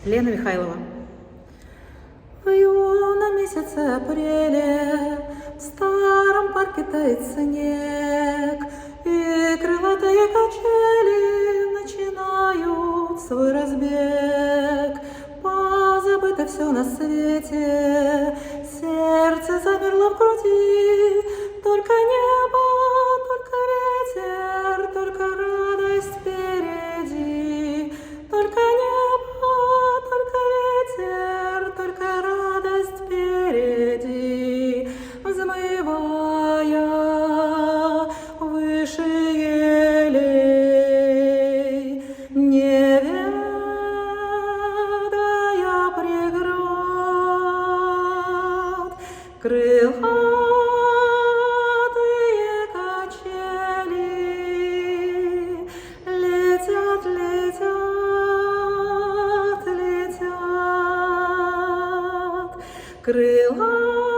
Лена Михайлова. В юном месяце апреле в старом парке тает снег, и крылатые качели начинают свой разбег. Позабыто все на свете, сердце замерло в груди, только небо, только ветер, только радость впереди, только небо, только ветер, только радость впереди, взмывая выше елей, не ведая преград, крылатые качели летят, летят, летят, крылатые